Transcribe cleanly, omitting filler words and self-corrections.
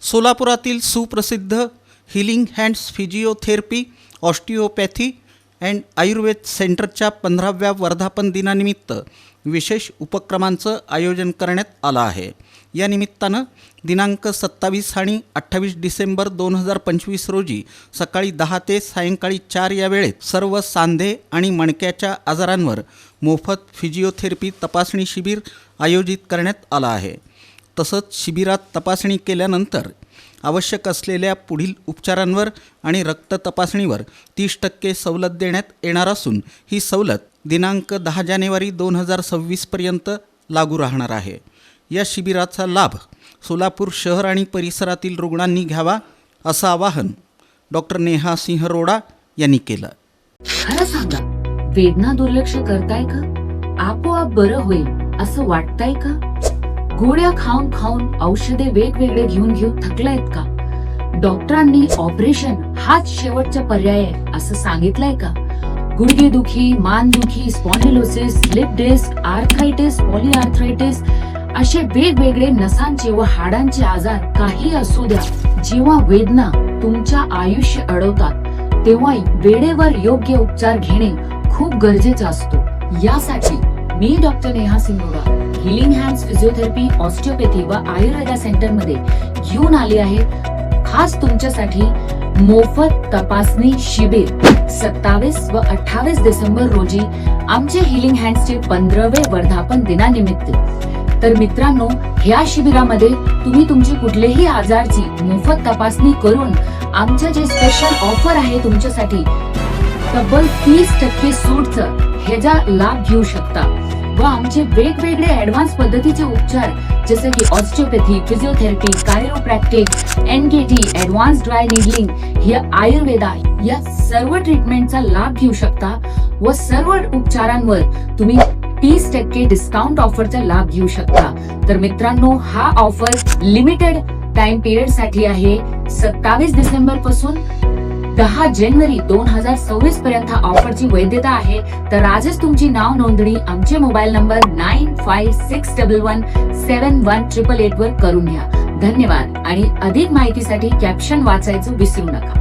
सोलापुरातील सुप्रसिद्ध healing hands physiotherapy, osteopathy and Ayurveda सेंटरच्या 15व्या वर्धापन दिनानिमित्त विशेष उपक्रमांचं आयोजन करण्यात आलं आहे। या निमित्तानं दिनांक 27 आणि 28 डिसेंबर 2025 रोजी सकाळी 10 ते सायंकाळी 4 या वेळेत सर्व सांधे आणि मणक्याच्या आजारांवर मोफत फिजिओथेरपी तपासणी शिबिर आयोजित करण्यात आलं आहे। तसंच शिबिरात तपासणी केल्यानंतर आवश्यक असलेल्या पुढील उपचारांवर आणि रक्त तपासणीवर 30% सवलत देण्यात येणार असून ही सवलत दिनांक 10 जानेवारी 2026 पर्यंत लागू राहणार आहे। या शिबिराचा लाभ सोलापूर शहर आणि परिसरातील रुग्णांनी घ्यावा असं आवाहन डॉक्टर नेहा सिंह रोडा यांनी केलं। खरं सांगा, वेदना दुर्लक्ष करताय का? आपोआप बरं होईल असं वाटतंय का? गोळ्या खाऊन खाऊन औषधे वेगवेगळे घेऊन थकलायत का? डॉक्टरांनी ऑपरेशन हाच शेवटचा पर्याय आहे असं सांगितलंय का? गुडघेदुखी, मानदुखी, स्पॉन्डिलोसिस, स्लिप डिस्क, आर्थरायटिस, पॉलीआर्थरायटिस असे वेगवेगळे नसांचे व हाडांचे आजार काही असू द्या, जेव्हा वेदना तुमच्या आयुष्य अडवतात तेव्हा वेळेवर योग्य उपचार घेणे खूप गरजेचं असतो। यासाठी मी डॉक्टर नेहा सिंह रोडा हिलिंग हँड्स फिजिओथेरपी, ऑस्टिओपॅथी व आयुर्वेदा सेंटर मध्ये घेऊन आले आहे खास तुमच्यासाठी मोफत तपासणी शिबिर 27 व 28 डिसेंबर रोजी आमचे हिलिंग हँड्सचे 15वे वर्धापन दिनानिमित्त। तर मित्रांनो, ह्या शिबिरामध्ये तुम्ही तुमची कुठलेही आजारची मोफत तपासणी करून आमचं जे स्पेशल ऑफर आहे तुमच्यासाठी तब्बल 30% सूटचं ह्याचा लाभ घेऊ शकता व आमचे वेगवेगळे ऍडव्हान्स पद्धतीचे उपचार जसे की osteopathy, physiotherapy, chiropractic, NKT, advance dry needling, हे आयुर्वेदा या सर्व ट्रीटमेंटचा लाभ घेऊ शकता व सर्व उपचारांवर तुम्ही 30% डिस्काउंट ऑफरचा लाभ घेऊ शकता। तर मित्रांनो, हा ऑफर लिमिटेड टाइम पिरियड साठी आहे। 27 डिसेंबर पासून 10 जानेवारी 2026 पर्यंत हा ऑफरची वैधता आहे। तर आजच तुमची नाव नोंदणी आमचे मोबाईल नंबर 9561171888 वर करून घ्या। धन्यवाद आणि अधिक माहितीसाठी कॅप्शन वाचायचं विसरू नका।